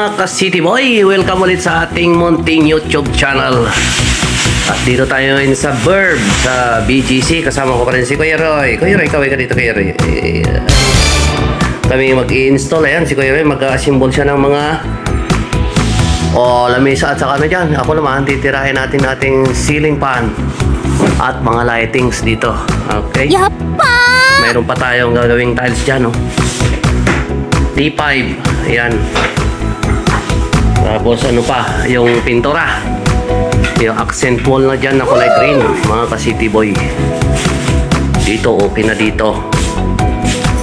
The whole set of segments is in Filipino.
mga ka-City Boy! Welcome ulit sa ating munting YouTube channel. At dito tayo ngayon sa Verb, sa BGC. Kasama ko pa rin si Kuya Roy. Kuya Roy, kaway ka dito, Kuya Roy. Kami mag-i-install. Ayan, si Kuya Roy, mag-assemble siya ng mga lamesa at saka ano dyan. Ako naman, titirahin natin ating ceiling fan at mga lightings dito. Okay? Yapa! Mayroon pa tayong gagawing tiles dyan, no? T5. Ayan. Tapos ano pa, yung pintura. Yung accent wall na dyan na kulay green, mga ka-City Boy. Dito, okay na dito.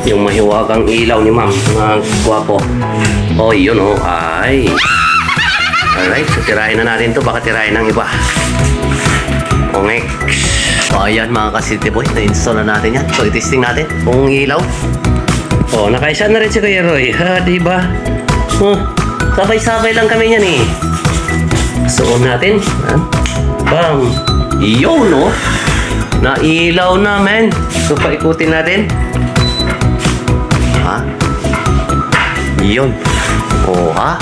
Yung mahiwagang ilaw ni ma'am, mga gwapo. Oh, yun oh, ay. Alright, so tirahin na natin to, baka tirahin ng iba. Okay. So ayan mga ka-City Boy, na-install na natin yan. So i-testing natin kung ilaw. Oh, nakaisa na rin si Kuya Roy. Ha, diba? Sabay-sabay lang kami yan eh. Suon natin. Ha? Bam! Yun, no? Nailaw na, men. So, paikutin natin. Ha? Yun. Oh, ha?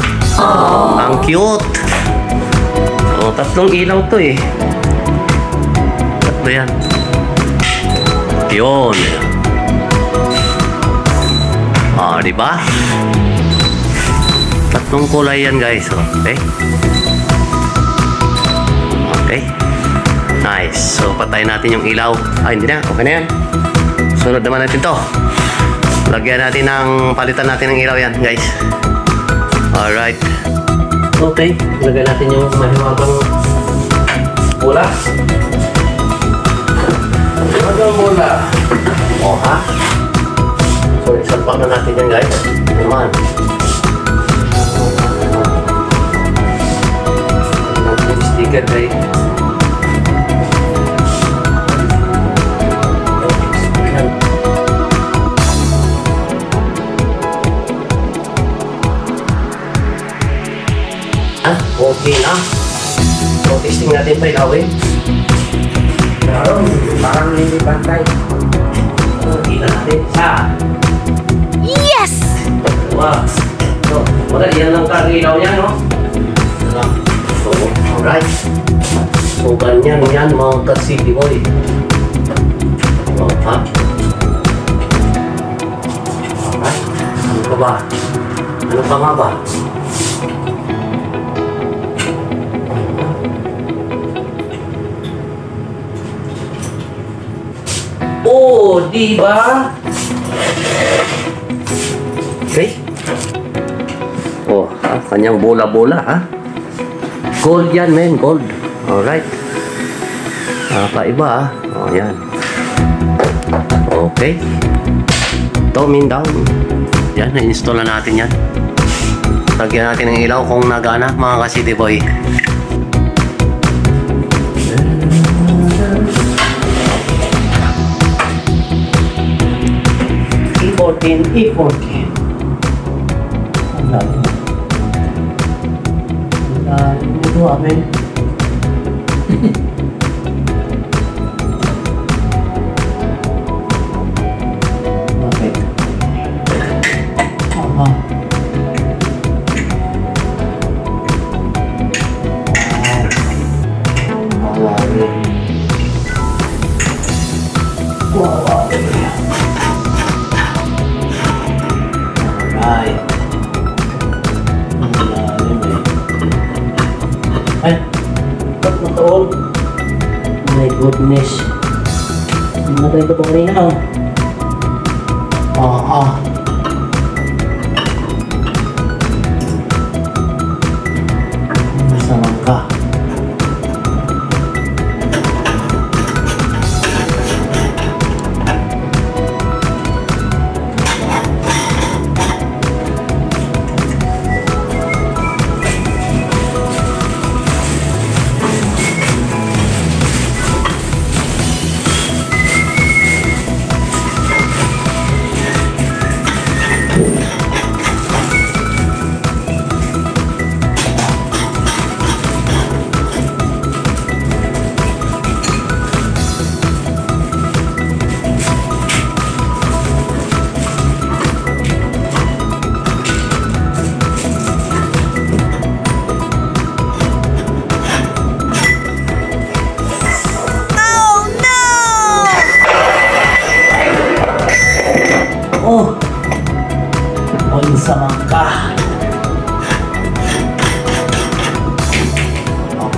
Ang cute. Oh, tatlong ilaw to eh. Tatlo yan. Yun. Ah, diba? Tatlong kulay yan, guys. Okay? Okay. Nice. So, patayin natin yung ilaw. Ah, hindi na. Okay na yan. Sunod naman natin to. Lagyan natin ng, palitan natin ng ilaw yan, guys. Alright. Okay. Lagyan natin yung mahiwagang bola. Mahiwagang bola. O, ha? So, isalpak na natin yan, guys. Naman. Natin sticker, guys. Okay na. So, testing natin pa ilawin. Parang hindi pantay. Kita natin. Sa. Yes! Wow. So, madali yan lang kag-ilaw niya, no? So, alright. So, ganyan yan mga ka-City Boy. Oh, ha? Alright. Ano pa ba? Ano pa nga ba? Oh, diba? Okay. Oh, ha? Kanyang bola-bola, ha? Gold yan, men. Gold. Alright. Nakakaiba, ha? Oh, yan. Okay. Tomin down. Yan, na-install na natin yan. Lagyan natin ng ilaw kung nagana, mga ka-City Boy. E14. Ang dami. Ang dami nito, amen. Okay. Aha. Wow. Ay. Ang lalim eh. Ay. Ba't natoon? My goodness. Namatay ko pa kanina. Masama ka.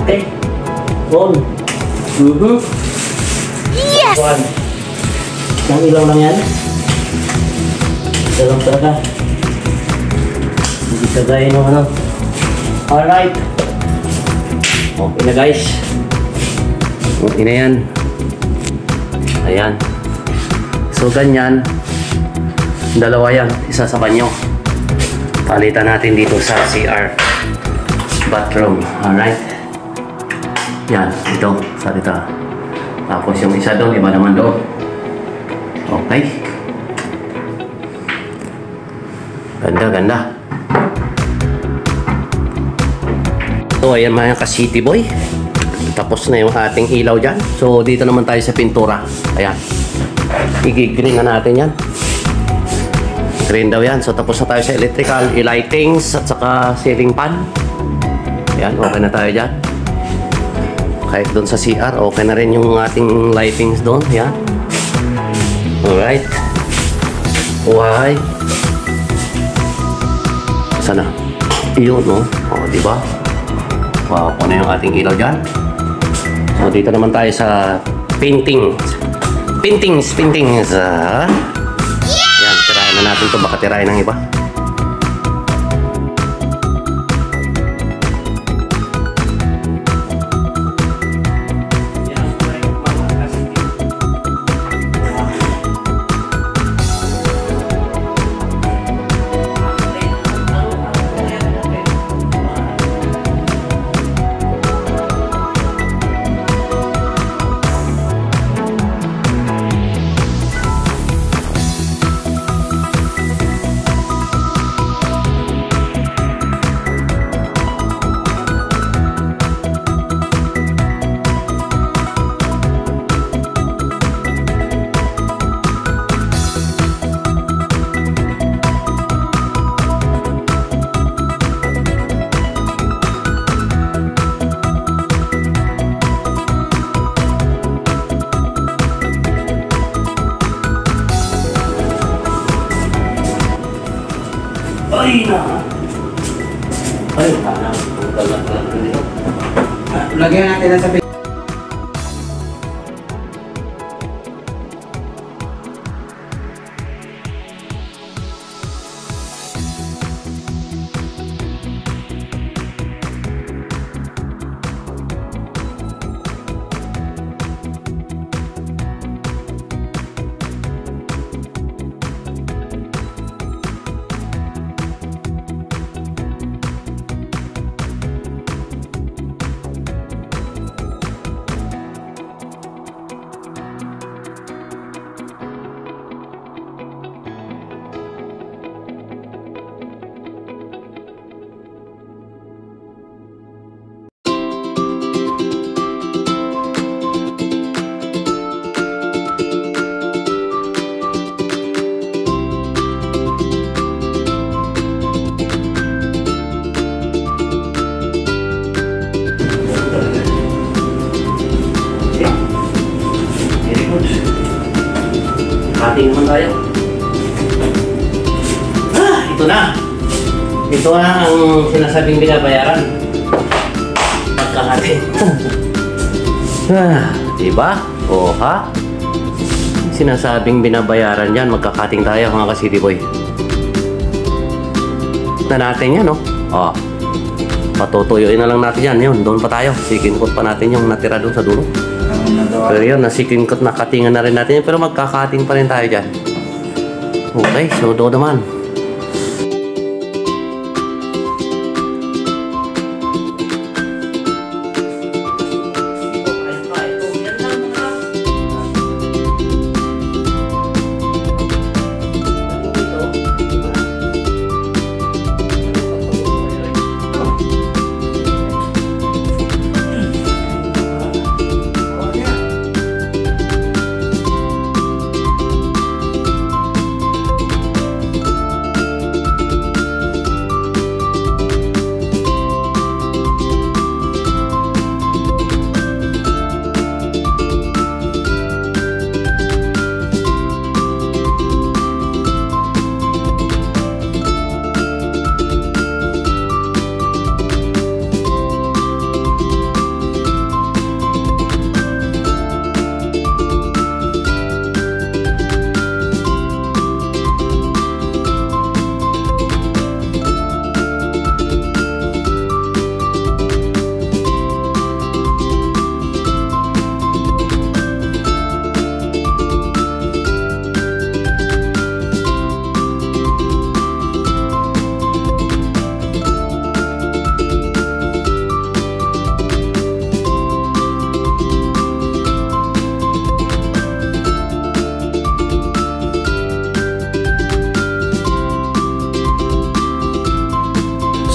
Okay. On. Yes! One. Isang ilaw lang yan. Ito lang talaga. Hindi kagaya ng ano. Alright. Okay na guys. Okay na yan. Ayan. So ganyan. Dalawa yan. Isa sa banyo. Palitan natin dito sa CR. Bathroom. Alright. Yan. Ito. Salita. Tapos yung isa doon. Iba naman doon. Okay. Ganda, ganda. So, ayan mga ka-city boy. Tapos na yung ating ilaw dyan. So, dito naman tayo sa pintura. Ayan. I-green na natin yan. Green daw yan. So, tapos na tayo sa electrical, lightings, at saka ceiling fan. Ayan, okay na tayo dyan. Kahit doon sa CR, okay na rin yung ating lightings doon. Ayan. Alright. Why? Sana? Iyon, no? O, diba? Wow, ano yung ating ilaw dyan? So, dito naman tayo sa paintings. Paintings. Yan, tirahin na natin ito. Baka tirahin ng iba. Ay na! Ay, tanang. Lagyan natin na sa Hati naman tayo. Ito na. Ito na ang sinasabing binabayaran. Pagkahati. Diba? O ha? Sinasabing binabayaran yan. Magkakating tayo mga ka-city boy. Na natin yan, no? O. Patutuyuin na lang natin yan. Yun, doon pa tayo. Sikinkot pa natin yung natira doon sa dulo. Pero yun, nasikinkot na katingan na rin natin yun. Pero magkakating pa rin tayo dyan. Okay, so doon naman.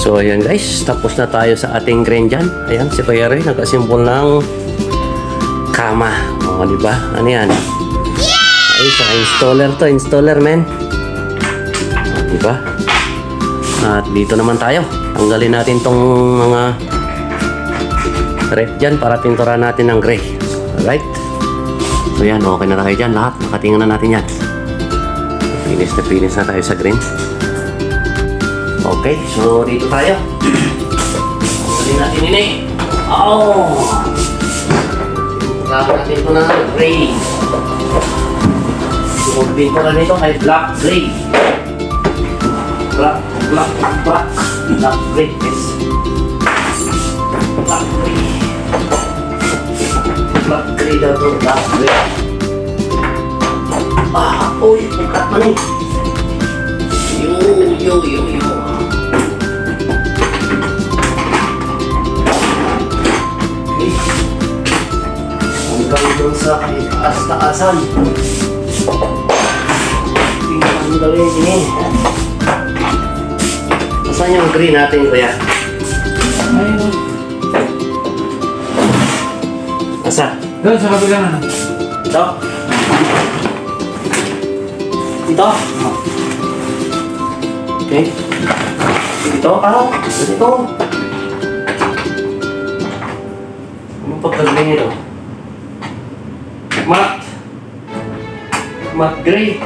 So ayan guys, tapos na tayo sa ating crane dyan. Ayan, si Kuya Roy nag-assemble ng kama. O, diba? Ano yan? Ay, sa installer to, installer men. O, diba? At dito naman tayo. Tanggalin natin tong mga rep dyan para pintura natin ng gray. Alright? So yan, okay na tayo dyan lahat. Nakatingin na natin yan. Finish na tayo sa green. Okay, so dito tayo. Tanggalin natin ini. Oh! Tanggalin natin ito ng gray. Yung pintura nito ay black gray. Black gray, yes. Black gray. Black gray daw to, black gray. Uy, bukat man eh. Yo. Hanggang doon sa taas-taasan. Tingnan gawin ini. Saan yung green natin, kuya? Ayun. Asa? Doon sa kabila na. Ito? Ito? Okay. Ito? Ito? Anong pagkagaling ito? Matte gray.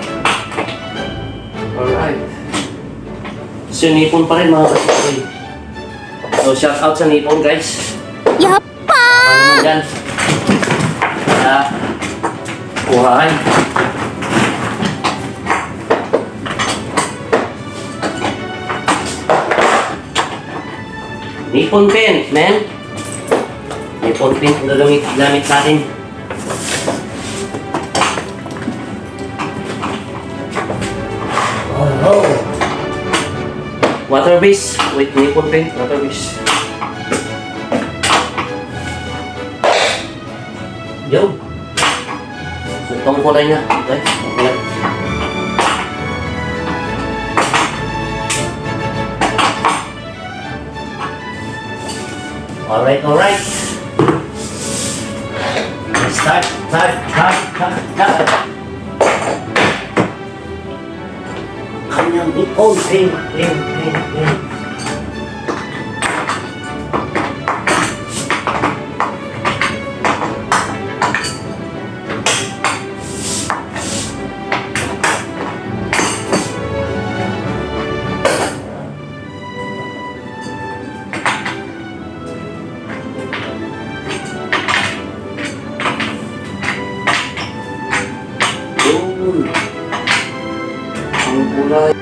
Alright. So, nipon pa rin mga kapatid. So, shout out sa nipon, guys. Yappa! Ano naman dyan? Kuhaan. Nippon paint, man. Nippon paint ang gamit natin. Oh. Water base with Nippon paint, water base. Yo. So, itong kulay niya, guys. Okay. Alright. Start. Kanyang Nippon paint. Ang kulay.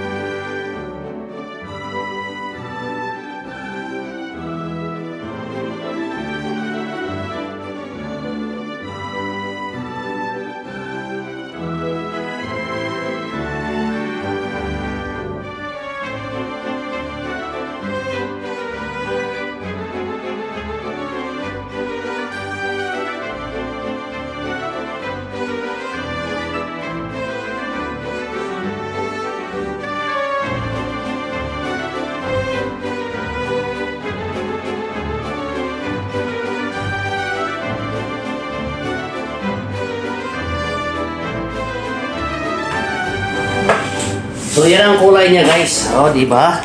So yan ang kulay niya, guys. Oh, di ba?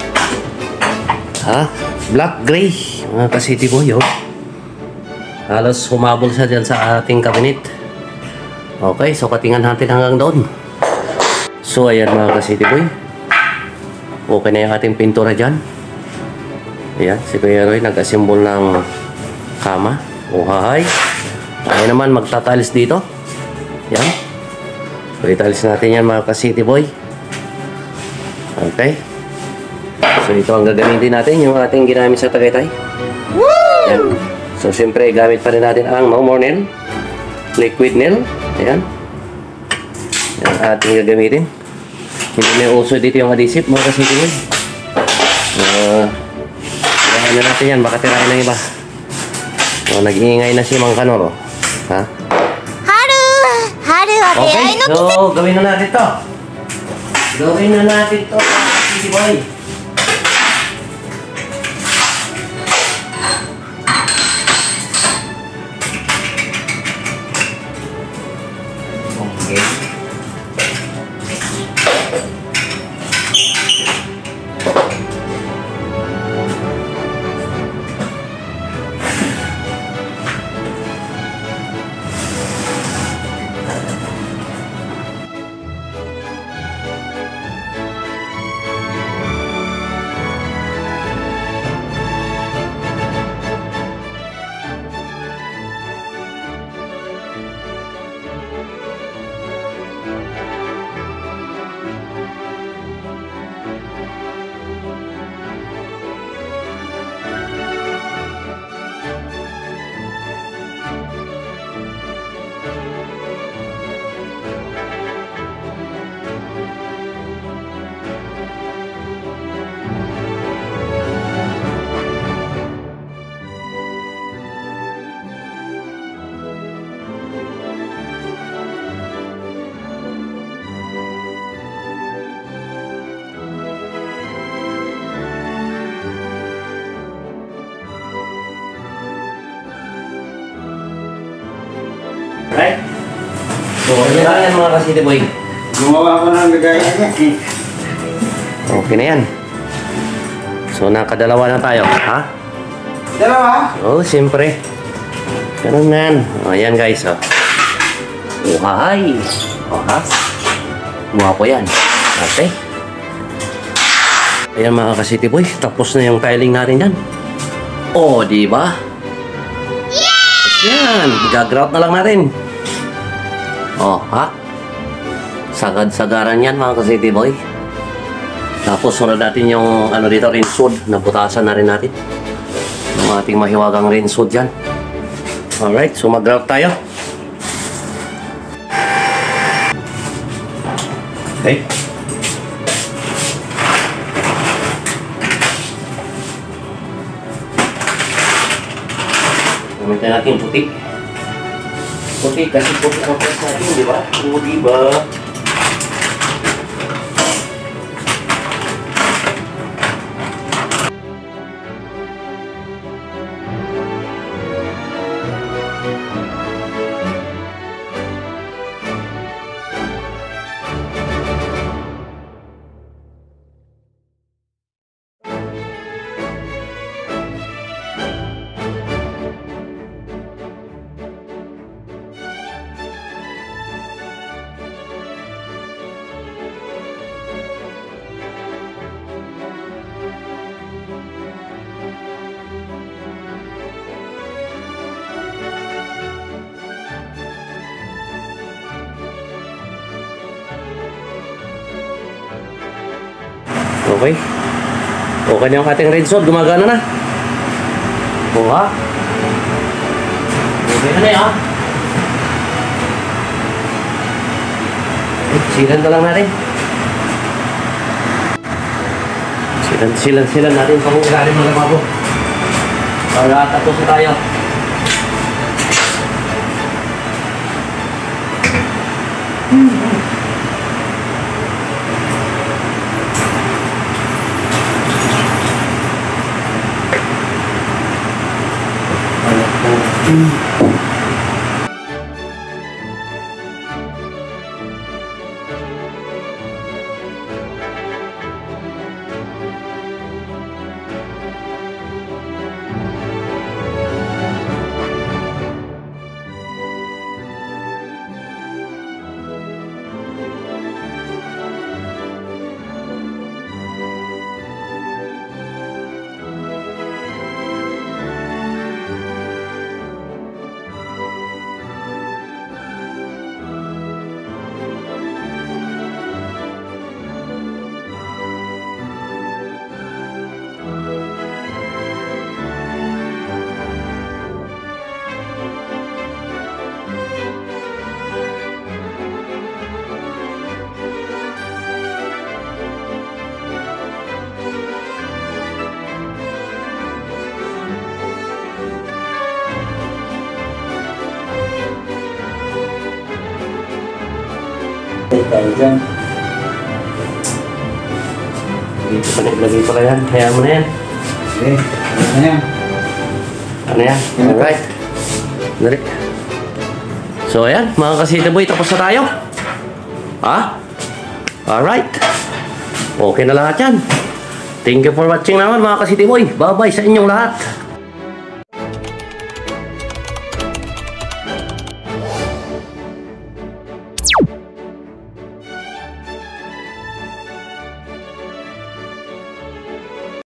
Black gray, mga ka-city boy, oh. Halos humabol siya dyan sa ating cabinet. Okay, so katingan natin hanggang doon. So ayan mga ka-city boy. Okay na yung ating pintura dyan. Ayan, si Kuya Roy nag-assemble ng kama. Uhahay. Tayo naman magtatiles dito. Yan. So itiles natin yan mga ka-city boy. Okay. So ito ang gagamitin natin, yung ating ginamit sa Tagaytay. Yan. So siyempre gamit pa rin natin ang no more nail, liquid nail. Ayan. Yan ating gagamitin. Hindi may uso dito yung adhesive mga ka-city boy. Kaya na natin yan, baka tirahin ng iba. Nag-iingay na si Mang Kanoro. Ha? Haru wa Okay,出会いの季節 so gawin na natin to. Gawin na natin to, city boy. lang yan mga ka-City Boy. Gumawa ko ng lagayan niya. Okay na yan. So, nakadalawa na tayo. Ha? Dalawa? Oo, siyempre. Ganun yan. O, ayan guys. Oh. Uhay. O, ha? Guwapo yan. Okay. Ayan mga ka-City Boy. Tapos na yung tiling natin yan. O, di ba? Yes! Yan. Gagrout na lang natin. O, ha? Sagad-sagaran yan mga ka-City Boy. Tapos sunod natin yung ano dito, rinsod. Nabutasan na rin natin. Yung ating mahiwagang rinsod yan. Alright, so mag-grout tayo. Okay. Gamitin natin puti. Puti kasi puti ang press natin, di ba? O, di ba? Okay. Okay na yung ating red sword. Gumagana na. O ha? Okay na yan ha? Silan na lang natin. Silan natin sa mga ilalim ng lababo. Para tapos na tayo. Tayo dyan. Lagi pala yan. Kaya mo na yan. Okay. Ano yan? Ano yan? Alright. Dali. So ayan, mga ka-City Boy, tapos na tayo. Ha? Alright. Okay na lahat yan. Thank you for watching naman mga ka-City Boy. Bye-bye sa inyong lahat.